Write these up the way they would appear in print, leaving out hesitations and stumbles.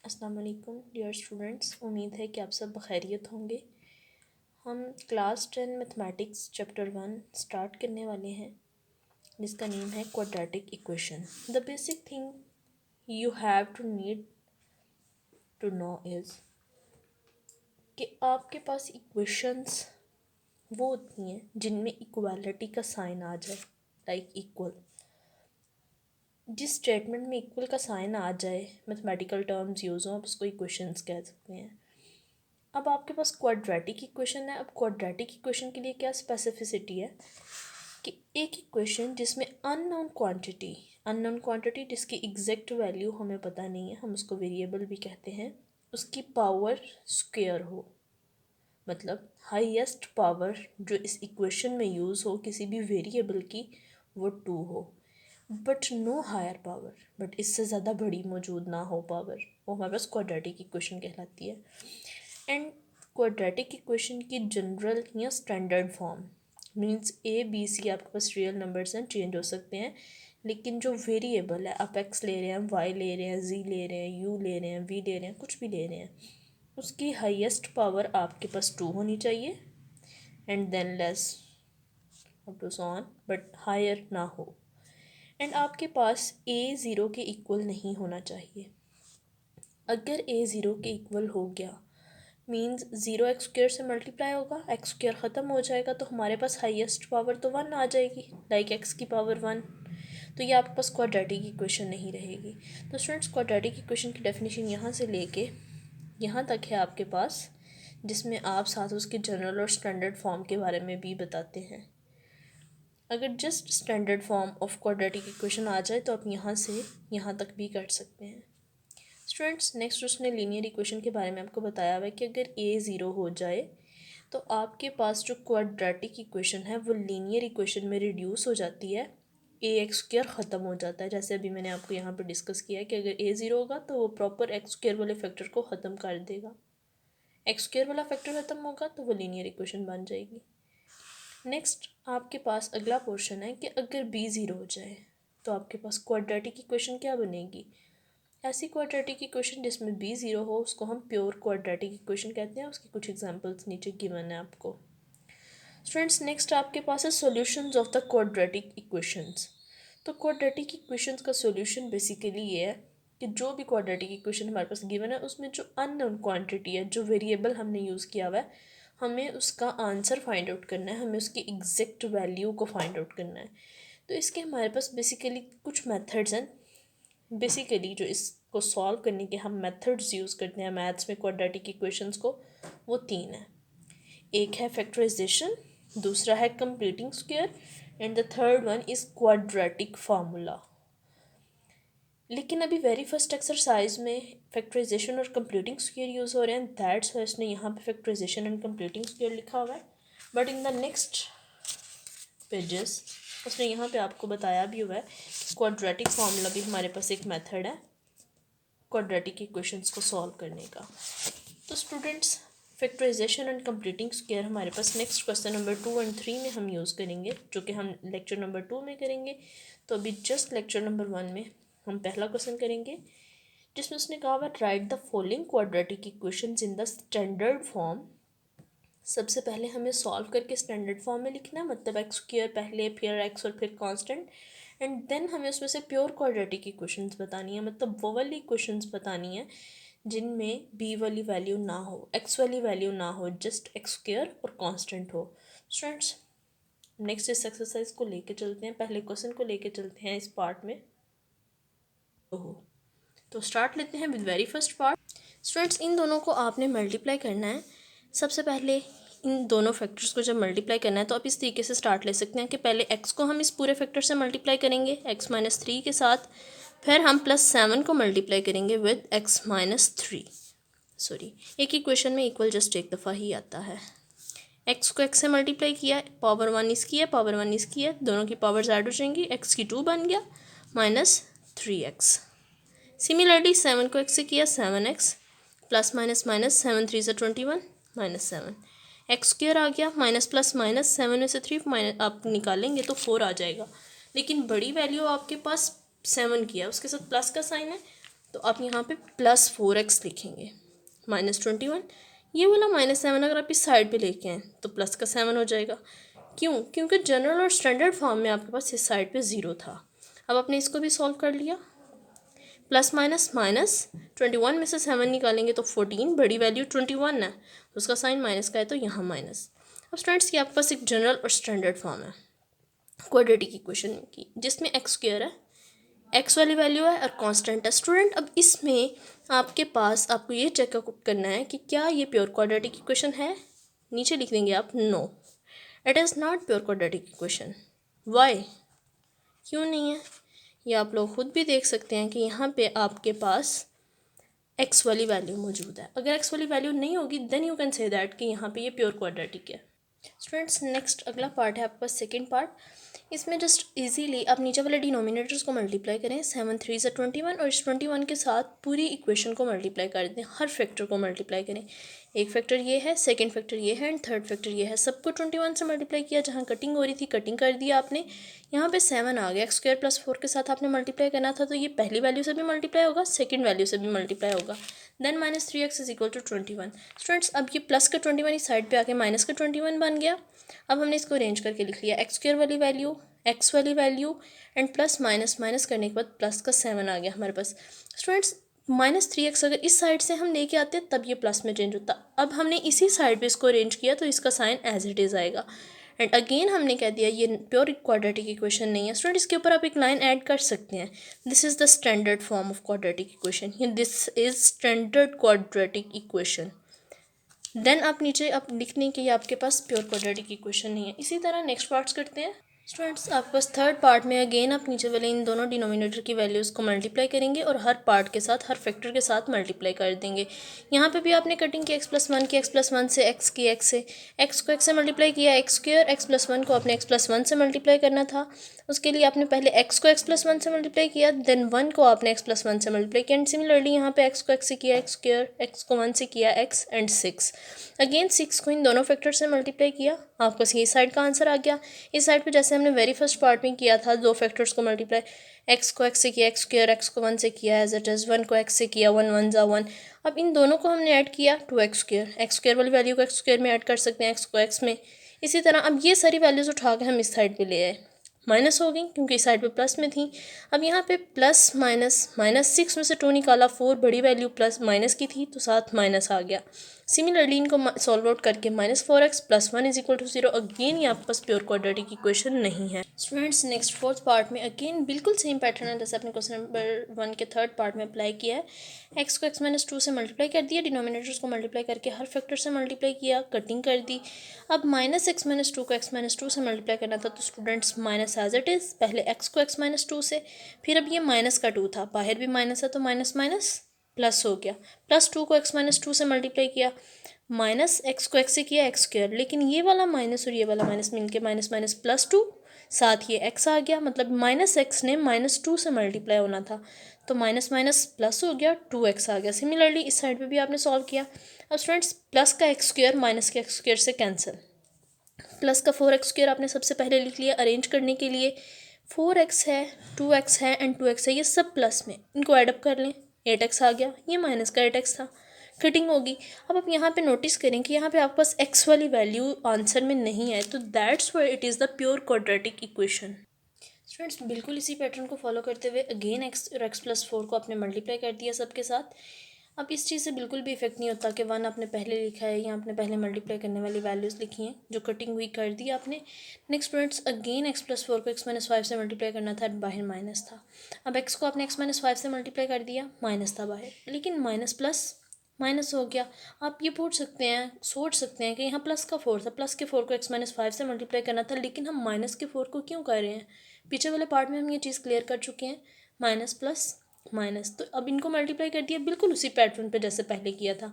अस्सलाम वालेकुम dear students, उम्मीद है कि आप सब खैरियत होंगे। हम क्लास 10 मैथमेटिक्स चैप्टर 1 स्टार्ट करने वाले हैं, जिसका नेम है quadratic equation. The basic thing you have to need to know is कि आपके पास इक्वेशंस वो होती हैं जिनमें इक्वालिटी का साइन आ जाए, लाइक इक्वल। जिस स्टेटमेंट में इक्वल का साइन आ जाए, मैथमेटिकल टर्म्स यूज़ हों, आप उसको इक्वेशंस कह सकते हैं। अब आपके पास क्वाड्रेटिक इक्वेशन है। अब क्वाड्रेटिक इक्वेशन के लिए क्या स्पेसिफिसिटी है कि एक इक्वेशन जिसमें अननोन क्वांटिटी जिसकी एग्जैक्ट वैल्यू हमें पता नहीं है, हम उसको वेरिएबल भी कहते हैं, उसकी पावर स्क्वायर हो, मतलब हाईएस्ट पावर जो इस इक्वेशन में यूज़ हो किसी भी वेरिएबल की वो 2 हो, but no higher power, but इससे ज़्यादा बड़ी मौजूद ना हो पावर, वो हमारे पास क्वाड्रेटिक इक्वेशन कहलाती है। एंड क्वाड्रेटिक इक्वेशन की जनरल या standard form means A B C आपके पास रियल नंबर्स हैं, चेंज हो सकते हैं, लेकिन जो वेरिएबल है, आप एक्स ले रहे हैं, वाई ले रहे हैं, जी ले रहे हैं, यू ले रहे हैं, वी ले रहे हैं, कुछ भी ले रहे हैं, उसकी हाईएस्ट पावर आपके पास 2 होनी चाहिए and then less up to so on, but higher ना हो। एंड आपके पास ए ज़ीरो के इक्वल नहीं होना चाहिए। अगर ए ज़ीरो के इक्वल हो गया मीन्स ज़ीरो एक्स स्क्वेयर से मल्टीप्लाई होगा, एक्स स्क्वेयर ख़त्म हो जाएगा, तो हमारे पास हाईएस्ट पावर तो 1 आ जाएगी, लाइक एक्स की पावर 1। तो ये आपके पास क्वाड्रेटिक इक्वेशन नहीं रहेगी। तो स्टूडेंट्स, क्वाड्रेटिक इक्वेशन की डेफिनेशन यहाँ से लेके यहाँ तक है आपके पास, जिसमें आप साथ उसके जनरल और स्टैंडर्ड फॉर्म के बारे में भी बताते हैं। अगर just standard form of quadratic equation आ जाए तो आप यहाँ से यहाँ तक भी कर सकते हैं। स्टूडेंट्स, नेक्स्ट उसने लीनियर इक्वेशन के बारे में आपको बताया हुआ है कि अगर ए ज़ीरो हो जाए तो आपके पास जो क्वाड्रेटिक इक्वेशन है वो लीनियर इक्वेशन में रिड्यूस हो जाती है, ए एक्स स्क्वेयर ख़त्म हो जाता है। जैसे अभी मैंने आपको यहाँ पर डिस्कस किया है कि अगर ए ज़ीरो होगा तो वो प्रॉपर एक्स स्क्वेयर वाले फैक्टर को ख़त्म कर देगा, एक्स स्क्वेयर वाला फैक्टर ख़त्म होगा तो वो लीनियर इक्वेशन बन जाएगी। नेक्स्ट आपके पास अगला पोर्शन है कि अगर बी ज़ीरो हो जाए तो आपके पास क्वाड्रेटिक इक्वेशन क्या बनेगी। ऐसी क्वाड्रेटिक इक्वेशन जिसमें बी ज़ीरो हो उसको हम प्योर क्वाड्रेटिक इक्वेशन कहते हैं। उसकी कुछ एग्जांपल्स नीचे गिवन है आपको। स्टूडेंट्स, नेक्स्ट आपके पास है solutions of the quadratic equations. तो क्वाड्रेटिक इक्वेशंस का सॉल्यूशन बेसिकली ये है कि जो भी क्वाड्रेटिक इक्वेशन हमारे पास गिवन है उसमें जो अननोन क्वांटिटी है, जो वेरिएबल हमने यूज़ किया हुआ है, हमें उसका आंसर फाइंड आउट करना है, हमें उसकी एग्जैक्ट वैल्यू को फाइंड आउट करना है। तो इसके हमारे पास बेसिकली कुछ मेथड्स हैं। बेसिकली जो इसको सॉल्व करने के हम मेथड्स यूज़ करते हैं मैथ्स में क्वाड्रेटिक इक्वेशंस को, वो 3 हैं। एक है फैक्टराइजेशन, दूसरा है completing square and the third one is quadratic formula. लेकिन अभी वेरी फर्स्ट एक्सरसाइज में फैक्टराइजेशन और कंप्लीटिंग स्क्वायर यूज़ हो रहे हैं, दैट्स वाई इसने यहाँ पे फैक्टराइजेशन एंड कंप्लीटिंग स्क्वायर लिखा हुआ है। But in the next pages उसने यहाँ पे आपको बताया भी हुआ है क्वाड्रेटिक फार्मूला भी हमारे पास एक मेथड है क्वाड्रेटिक इक्वेशंस को सॉल्व करने का। तो students, factorization and completing square हमारे पास नेक्स्ट क्वेश्चन नंबर 2 और 3 में हम यूज़ करेंगे, जो कि हम लेक्चर नंबर 2 में करेंगे। तो अभी जस्ट लेक्चर नंबर 1 में हम पहला क्वेश्चन करेंगे, जिसमें उसने कहा हुआ right the following quadratic equations in the standard form. सबसे पहले हमें सॉल्व करके स्टैंडर्ड फॉर्म में लिखना है, मतलब एक्स स्क्वायर पहले, फिर एक्स और फिर कांस्टेंट, एंड देन हमें उसमें से प्योर क्वाड्रेटिक इक्वेशंस बतानी है, मतलब वो वाली इक्वेशंस बतानी है जिनमें बी वाली वैल्यू ना हो, एक्स वाली वैल्यू ना हो, जस्ट एक्स स्क्वायर और कांस्टेंट हो। स्टूडेंट्स, नेक्स्ट इस एक्सरसाइज को लेके चलते हैं, पहले क्वेश्चन को लेके चलते हैं इस पार्ट में। ओह, तो स्टार्ट लेते हैं with very first part. Students, इन दोनों को आपने मल्टीप्लाई करना है। सबसे पहले इन दोनों फैक्टर्स को जब मल्टीप्लाई करना है तो आप इस तरीके से स्टार्ट ले सकते हैं कि पहले x को हम इस पूरे फैक्टर से मल्टीप्लाई करेंगे x-3 के साथ, फिर हम +7 को मल्टीप्लाई करेंगे विद x-3। सॉरी, एक इक्वेशन में इक्वल जस्ट एक दफ़ा ही आता है। x को x से मल्टीप्लाई किया, पावर 1 इसकी है, पावर 1 इसकी है, दोनों की पावर्स ऐड हो जाएंगी, x की 2 बन गया -3x। सिमिलरली 7 को x से किया, 7x प्लस माइनस माइनस 7 3 से 21 -7, एक्स स्क्वायर आ गया, माइनस प्लस माइनस 7 में से 3 माइनस आप निकालेंगे तो 4 आ जाएगा, लेकिन बड़ी वैल्यू आपके पास 7 की है, उसके साथ प्लस का साइन है तो आप यहाँ पे +4x लिखेंगे, -21। ये वाला -7 अगर आप इस साइड पे लेके आएँ तो प्लस का 7 हो जाएगा। क्यों? क्योंकि जनरल और स्टैंडर्ड फॉर्म में आपके पास इस साइड पे 0 था। अब आपने इसको भी सॉल्व कर लिया। प्लस माइनस माइनस 21 में से 7 निकालेंगे तो 14, बड़ी वैल्यू 21 है, तो उसका साइन माइनस का है, तो यहाँ माइनस। अब स्टूडेंट्स ये आपके पास एक जनरल और स्टैंडर्ड फॉर्म है क्वाड्रेटिक इक्वेशन की, जिसमें एक्स स्क्वायर है, एक्स वाली वैल्यू है और कांस्टेंट है। स्टूडेंट अब इसमें आपके पास आपको ये चेकआउट करना है कि क्या ये प्योर क्वाड्रेटिक इक्वेशन है। नीचे लिख देंगे आप no, it is not pure quadratic equation. Why? क्यों नहीं है? ये आप लोग खुद भी देख सकते हैं कि यहाँ पे आपके पास एक्स वाली वैल्यू मौजूद है। अगर एक्स वाली वैल्यू नहीं होगी then you can say that कि यहाँ पे ये प्योर क्वाड्रेटिक है। स्टूडेंट्स नेक्स्ट अगला पार्ट है आपके पास सेकेंड पार्ट। इसमें जस्ट इजीली आप नीचे वाले डिनोमिनेटर्स को मल्टीप्लाई करें, 7 3 से 21, और इस 21 के साथ पूरी इक्वेशन को मल्टीप्लाई कर दें, हर फैक्टर को मल्टीप्लाई करें। एक फैक्टर ये है, सेकंड फैक्टर ये है एंड थर्ड फैक्टर ये है। सबको 21 से मल्टीप्लाई किया, जहाँ कटिंग हो रही थी कटिंग कर दिया आपने। यहाँ पे 7 आ गया, x² + 4 के साथ आपने मल्टीप्लाई करना था, तो ये पहली वैल्यू से भी मल्टीप्लाई होगा, सेकेंड वैल्यू से भी मल्टीप्लाई होगा। Then -3x = 21। स्टूडेंट्स अब ये प्लस का 21 इस साइड पे आके माइनस का 21 बन गया। अब हमने इसको अरेंज करके लिख लिया, x² वाली वैल्यू, x वाली value and plus minus minus करने के बाद प्लस का 7 आ गया हमारे पास। स्टूडेंट्स -3x अगर इस साइड से हम लेके आते तब ये प्लस में चेंज होता। अब हमने इसी साइड पे इसको अरेंज किया तो इसका साइन एज इट इज़ आएगा। एंड अगेन हमने कह दिया ये प्योर क्वाड्रेटिक इक्वेशन नहीं है। स्टूडेंट इसके ऊपर आप एक लाइन ऐड कर सकते हैं, this is the standard form of quadratic equation, this is standard quadratic equation. Then आप नीचे आप लिख लें कि ये आपके पास प्योर क्वाड्रेटिक इक्वेशन नहीं है। इसी तरह नेक्स्ट पार्ट्स करते हैं। स्टूडेंट्स आपके पास थर्ड पार्ट में अगेन आप नीचे वाले इन दोनों डिनोमिनेटर की वैल्यूज़ को मल्टीप्लाई करेंगे और हर पार्ट के साथ, हर फैक्टर के साथ मल्टीप्लाई कर देंगे। यहाँ पे भी आपने कटिंग की, x+1 की, x+1 से x की, x से x को x से मल्टीप्लाई किया, x² x+1 को आपने x+1 से मल्टीप्लाई करना था। उसके लिए आपने पहले x को x+1 से मल्टीप्लाई किया, देन 1 को आपने x+1 से मल्टीप्लाई किया, एंड सिमिलरली यहाँ पे x को x से किया, x² x को 1 से किया, x एंड 6। अगेन 6 को इन दोनों फैक्टर से मल्टीप्लाई किया, आपको ये साइड का आंसर आ गया। इस साइड पे जैसे हमने वेरी फर्स्ट पार्ट में किया था, दो फैक्टर्स को मल्टीप्लाई, x को x से किया, x² x को 1 से किया एज इट इज़, 1 को x से किया, 1 1 = 1। अब इन दोनों को हमने ऐड किया टू x² वाली वैल्यू को x² में ऐड कर सकते हैं, x को x में। इसी तरह अब ये सारी वैल्यूज़ उठा के हम इस साइड पे ले आए, माइनस हो गई क्योंकि इस साइड पे प्लस में थी। अब यहाँ पे प्लस माइनस, -6 में से 2 निकाला, 4 बड़ी वैल्यू प्लस माइनस की थी तो साथ माइनस आ गया। सिमिलरली इनको सॉल्व आउट करके -4x + 1 = 0। अगेन ये आपके पास प्योर क्वाड्रेटिक इक्वेशन नहीं है। स्टूडेंट्स नेक्स्ट फोर्थ पार्ट में अगेन बिल्कुल सेम पैटर्न है जैसे आपने क्वेश्चन नंबर 1 के थर्ड पार्ट में अप्लाई किया है। x को x-2 से मल्टीप्लाई कर दिया, डिनोमिनेटर्स को मल्टीप्लाई करके हर फैक्टर से मल्टीप्लाई किया, कटिंग कर दी। अब -x-2 को x-2 से मल्टीप्लाई करना था, तो students minus as it is, पहले x को x-2 से, फिर अब ये माइनस का 2 था, बाहर भी माइनस है तो माइनस माइनस प्लस हो गया, +2 को x-2 से मल्टीप्लाई किया, माइनस x को x से किया, x², लेकिन ये वाला माइनस और ये वाला माइनस मिलके माइनस माइनस +2, साथ ये x आ गया, मतलब -x ने -2 से मल्टीप्लाई होना था, तो माइनस माइनस प्लस हो गया, 2x आ गया। सिमिलरली इस साइड पे भी आपने सॉल्व किया। अब स्टूडेंट्स प्लस का x² माइनस के x² से कैंसिल, प्लस का 4x² आपने सबसे पहले लिख लिया अरेंज करने के लिए, 4x है, 2x है एंड 2x है, ये सब प्लस में, इनको एडअप कर लें, 8x आ गया, ये माइनस का 8x था, कटिंग होगी। अब आप यहाँ पे नोटिस करें कि यहाँ पे आपके पास x वाली वैल्यू आंसर में नहीं है, तो that's why it is the pure quadratic equation. Students बिल्कुल इसी पैटर्न को फॉलो करते हुए अगेन x और x+4 को आपने मल्टीप्लाई कर दिया सबके साथ। अब इस चीज़ से बिल्कुल भी इफेक्ट नहीं होता कि 1 आपने पहले लिखा है या आपने पहले मल्टीप्लाई करने वाली वैल्यूज़ लिखी हैं, जो कटिंग हुई कर दी आपने। नेक्स्ट स्टूडेंट्स अगेन x+4 को x-5 से मल्टीप्लाई करना था, बाहर माइनस था। अब x को आपने x-5 से मल्टीप्लाई कर दिया, माइनस था बाहर, लेकिन माइनस प्लस माइनस हो गया। आप ये पूछ सकते हैं, सोच सकते हैं कि यहाँ प्लस का 4 था, प्लस के 4 को x-5 से मल्टीप्लाई करना था, लेकिन हम माइनस के 4 को क्यों कर रहे हैं? पीछे वाले पार्ट में हम ये चीज़ क्लियर कर चुके हैं, माइनस प्लस माइनस, तो अब इनको मल्टीप्लाई कर दिया बिल्कुल उसी पैटर्न पे जैसे पहले किया था।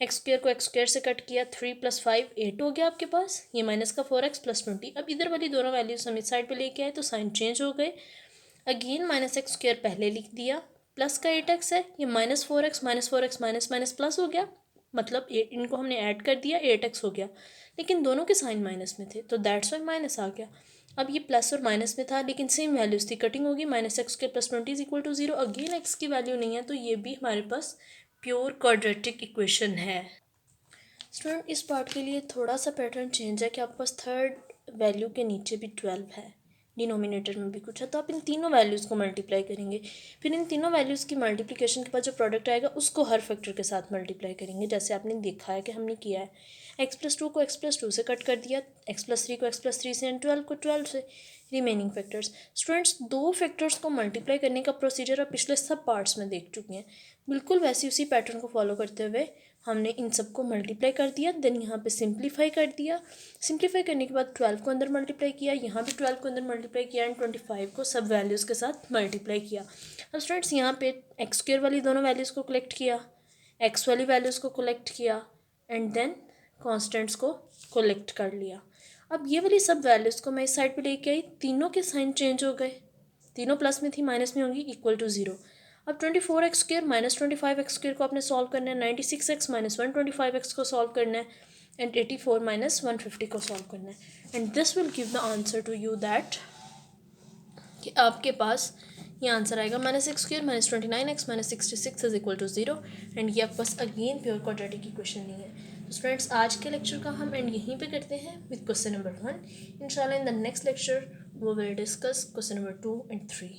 x² को x² से कट किया, 3 + 5 8 हो गया आपके पास, ये माइनस का 4x + 20। अब इधर वाली दोनों वैल्यूज हम इस साइड पे लेके आए तो साइन चेंज हो गए। अगेन -x² पहले लिख दिया, प्लस का 8x है, ये -4x माइनस माइनस प्लस हो गया, मतलब इनको हमने ऐड कर दिया, 8x हो गया, लेकिन दोनों के साइन माइनस में थे तो दैट्स वाई माइनस आ गया। अब ये प्लस और माइनस में था लेकिन सेम वैल्यूज़ थी, कटिंग होगी, minus x square plus 20 is equal to 0। Again x की वैल्यू नहीं है तो ये भी हमारे पास प्योर क्वाड्रेटिक इक्वेशन है। स्टूडेंट इस पार्ट के लिए थोड़ा सा पैटर्न चेंज है कि आपके पास थर्ड वैल्यू के नीचे भी 12 है, डिनोमिनेटर में भी कुछ है, तो आप इन तीनों वैल्यूज़ को मल्टीप्लाई करेंगे। फिर इन तीनों वैल्यूज़ की मल्टीप्लिकेशन के बाद जो प्रोडक्ट आएगा उसको हर फैक्टर के साथ मल्टीप्लाई करेंगे, जैसे आपने देखा है कि हमने किया है। x+2 को x+2 से कट कर दिया, x+3 को x+3 से, एंड 12 को 12 से, रिमेनिंग फैक्टर्स। स्टूडेंट्स दो फैक्टर्स को मल्टीप्लाई करने का प्रोसीजर आप पिछले सब पार्ट्स में देख चुके हैं। बिल्कुल वैसे उसी पैटर्न को फॉलो करते हुए हमने इन सब को मल्टीप्लाई कर दिया, देन यहाँ पे सिंप्लीफाई कर दिया। सिंप्लीफाई करने के बाद 12 को अंदर मल्टीप्लाई किया, यहाँ भी 12 को अंदर मल्टीप्लाई किया, एंड 25 को सब वैल्यूज़ के साथ मल्टीप्लाई किया। अब स्टूडेंट्स यहाँ पे एक्स स्क्वायर वाली दोनों वैल्यूज़ को कलेक्ट किया, एक्स वाली वैल्यूज़ को कलेक्ट किया, एंड देन कॉन्स्टेंट्स को कलेक्ट कर लिया। अब ये वाली सब वैल्यूज़ को मैं इस साइड पे लेके आई, तीनों के साइन चेंज हो गए, तीनों प्लस में थी माइनस में होंगी, इक्वल टू 0। अब 24x² माइनस 25x² को आपने सॉल्व करना है, 96x माइनस 125x को सॉल्व करना है, एंड 84 माइनस 150 को सॉल्व करना है, and this will give the answer to you that कि आपके पास ये आंसर आएगा -x² minus 29x minus 66 is equal to 0, and ये आपके पास अगेन प्योर क्वाड्रेटिक इक्वेशन नहीं है। तो स्टूडेंट्स आज के लेक्चर का हम एंड यहीं पे करते हैं विद क्वेश्चन नंबर 1। इंशाल्लाह in the next lecture we will discuss question number 2 and 3।